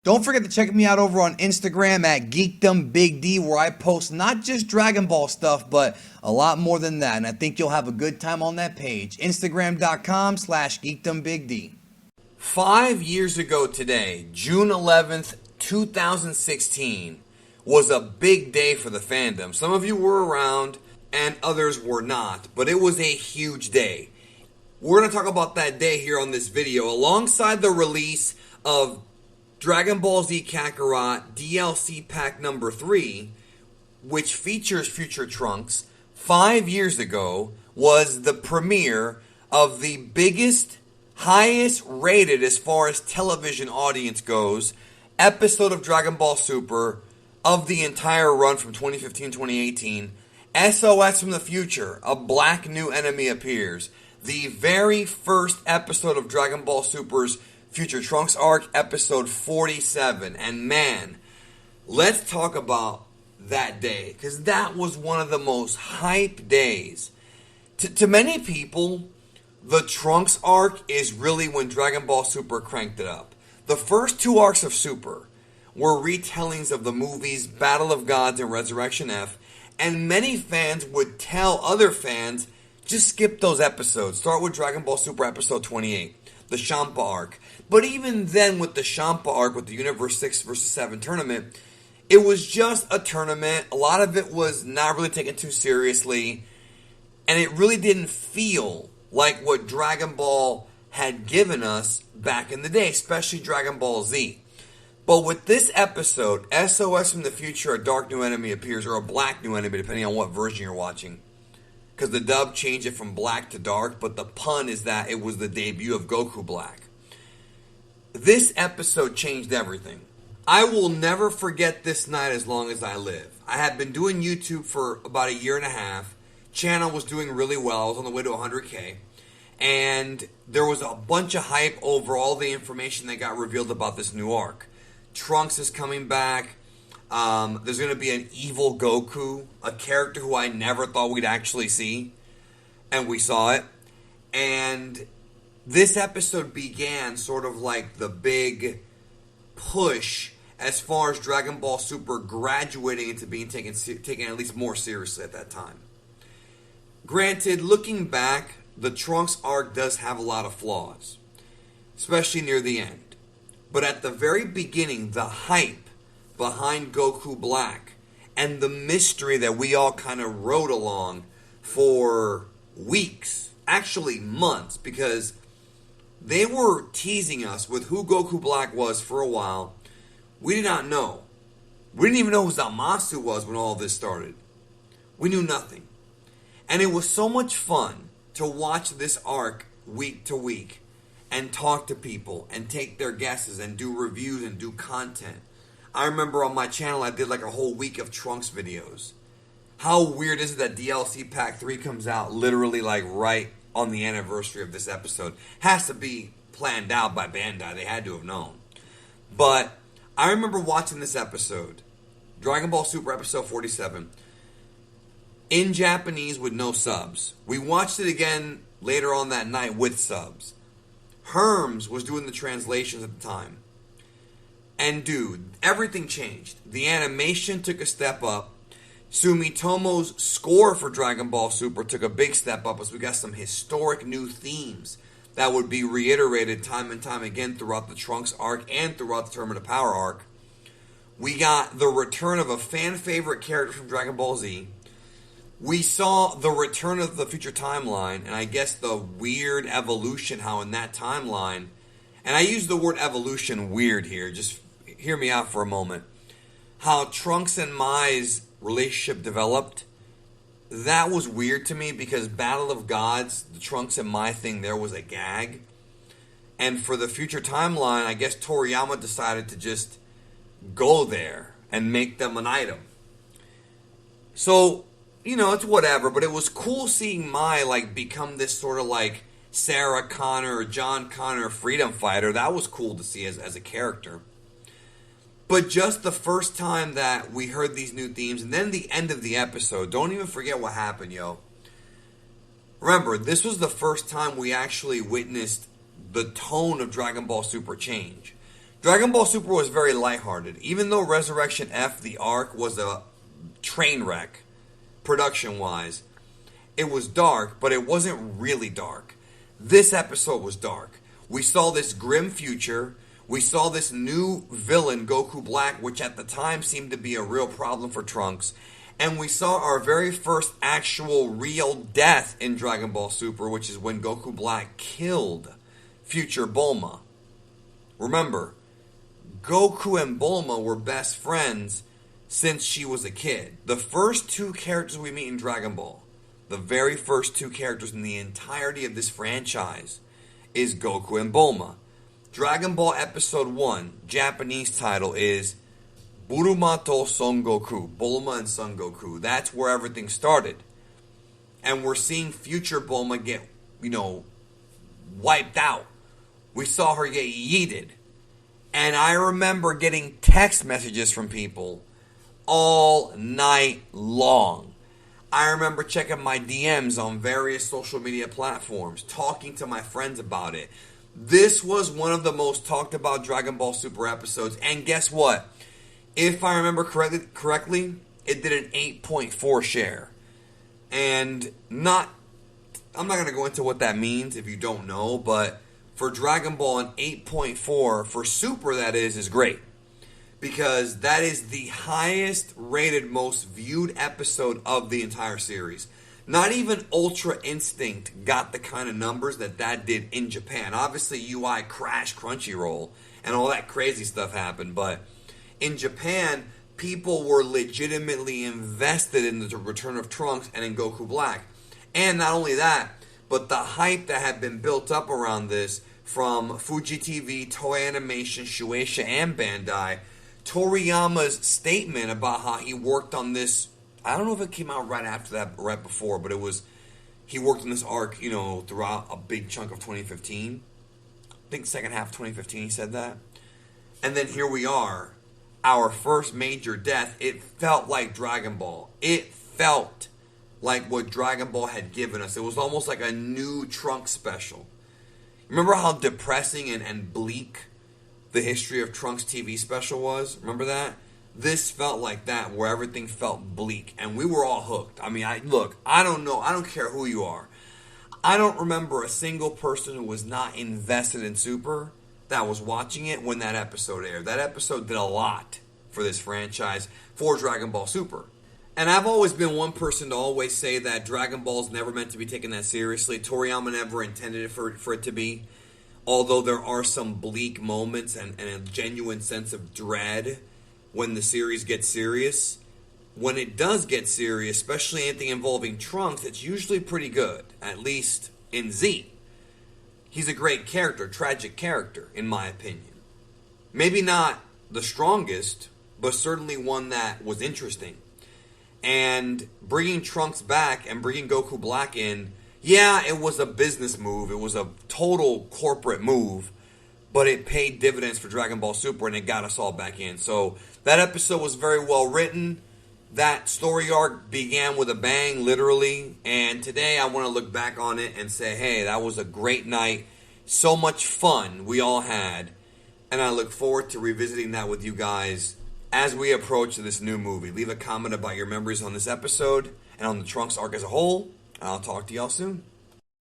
Don't forget to check me out over on Instagram at GeekdomBigD, where I post not just Dragon Ball stuff, but a lot more than that. And I think you'll have a good time on that page. Instagram.com/GeekdomBigD. 5 years ago today, June 11th, 2016, was a big day for the fandom. Some of you were around and others were not, but it was a huge day. We're going to talk about that day here on this video, alongside the release of Dragon Ball Z Kakarot DLC Pack number 3, which features Future Trunks. 5 years ago was the premiere of the biggest, highest rated as far as television audience goes episode of Dragon Ball Super of the entire run from 2015-2018. SOS from the future, a black new enemy appears. The very first episode of Dragon Ball Super's Future Trunks arc, episode 47. And man, let's talk about that day, because that was one of the most hype days. To many people, the Trunks arc is really when Dragon Ball Super cranked it up. The first two arcs of Super were retellings of the movies Battle of Gods and Resurrection F, and many fans would tell other fans, just skip those episodes. Start with Dragon Ball Super episode 28. The Champa arc. But even then, with the Champa arc, with the Universe 6 vs. 7 tournament, it was just a tournament. A lot of it was not really taken too seriously, and it really didn't feel like what Dragon Ball had given us back in the day, especially Dragon Ball Z. But with this episode, SOS from the future, a dark new enemy appears, or a black new enemy, depending on what version you're watching. Because the dub changed it from black to dark, but the pun is that it was the debut of Goku Black. This episode changed everything. I will never forget this night as long as I live. I had been doing YouTube for about a year and a half. Channel was doing really well. I was on the way to 100K. And there was a bunch of hype over all the information that got revealed about this new arc. Trunks is coming back. There's going to be an evil Goku, a character who I never thought we'd actually see, and we saw it. And this episode began sort of like the big push as far as Dragon Ball Super graduating into being taken at least more seriously at that time. Granted, looking back, the Trunks arc does have a lot of flaws, especially near the end. But at the very beginning, the hype behind Goku Black and the mystery that we all kind of rode along for weeks, actually months, because they were teasing us with who Goku Black was for a while. We did not know. We didn't even know who Zamasu was when all this started. We knew nothing. And it was so much fun to watch this arc week to week and talk to people and take their guesses and do reviews and do content. I remember on my channel I did like a whole week of Trunks videos. How weird is it that DLC Pack 3 comes out literally like right on the anniversary of this episode? Has to be planned out by Bandai. They had to have known. But I remember watching this episode, Dragon Ball Super episode 47, in Japanese with no subs. We watched it again later on that night with subs. Herms was doing the translations at the time. And dude, everything changed. The animation took a step up. Sumitomo's score for Dragon Ball Super took a big step up as we got some historic new themes that would be reiterated time and time again throughout the Trunks arc and throughout the Tournament of Power arc. We got the return of a fan favorite character from Dragon Ball Z. We saw the return of the future timeline, and I guess the weird evolution, how in that timeline, and I use the word evolution weird here, just hear me out for a moment, how Trunks and Mai's relationship developed. That was weird to me because Battle of Gods, the Trunks and Mai thing there was a gag. And for the future timeline, I guess Toriyama decided to just go there and make them an item. So, you know, it's whatever, but it was cool seeing Mai like become this sort of like Sarah Connor or John Connor freedom fighter. That was cool to see as a character. But just the first time that we heard these new themes, and then the end of the episode, don't even forget what happened, yo. Remember, this was the first time we actually witnessed the tone of Dragon Ball Super change. Dragon Ball Super was very lighthearted. Even though Resurrection F, the arc, was a train wreck, production-wise, it was dark, but it wasn't really dark. This episode was dark. We saw this grim future. We saw this new villain, Goku Black, which at the time seemed to be a real problem for Trunks. And we saw our very first actual real death in Dragon Ball Super, which is when Goku Black killed future Bulma. Remember, Goku and Bulma were best friends since she was a kid. The first two characters we meet in Dragon Ball, the very first two characters in the entirety of this franchise, is Goku and Bulma. Dragon Ball Episode 1, Japanese title, is Bulma to Son Goku. Bulma and Son Goku. That's where everything started. And we're seeing future Bulma get, wiped out. We saw her get yeeted. And I remember getting text messages from people all night long. I remember checking my DMs on various social media platforms, talking to my friends about it. This was one of the most talked about Dragon Ball Super episodes. And guess what? If I remember correctly, it did an 8.4 share. And I'm not going to go into what that means if you don't know, but for Dragon Ball, an 8.4 for Super, that is great. Because that is the highest rated, most viewed episode of the entire series. Not even Ultra Instinct got the kind of numbers that did in Japan. Obviously, UI crashed Crunchyroll and all that crazy stuff happened. But in Japan, people were legitimately invested in the return of Trunks and in Goku Black. And not only that, but the hype that had been built up around this from Fuji TV, Toei Animation, Shueisha, and Bandai. Toriyama's statement about how he worked on this, I don't know if it came out right after that or right before, but he worked on this arc, throughout a big chunk of 2015. I think second half of 2015 he said that. And then here we are, our first major death. It felt like Dragon Ball. It felt like what Dragon Ball had given us. It was almost like a new Trunks special. Remember how depressing and bleak the history of Trunks TV special was? Remember that? This felt like that, where everything felt bleak, and we were all hooked. I mean, I don't know, I don't care who you are. I don't remember a single person who was not invested in Super that was watching it when that episode aired. That episode did a lot for this franchise, for Dragon Ball Super. And I've always been one person to always say that Dragon Ball is never meant to be taken that seriously. Toriyama never intended it for it to be. Although there are some bleak moments and a genuine sense of dread when the series gets serious. When it does get serious, especially anything involving Trunks, it's usually pretty good. At least in Z. He's a great character, tragic character, in my opinion. Maybe not the strongest, but certainly one that was interesting. And bringing Trunks back and bringing Goku Black in, yeah, it was a business move. It was a total corporate move. But it paid dividends for Dragon Ball Super and it got us all back in. So that episode was very well written. That story arc began with a bang, literally. And today I want to look back on it and say, hey, that was a great night. So much fun we all had. And I look forward to revisiting that with you guys as we approach this new movie. Leave a comment about your memories on this episode and on the Trunks arc as a whole. And I'll talk to y'all soon.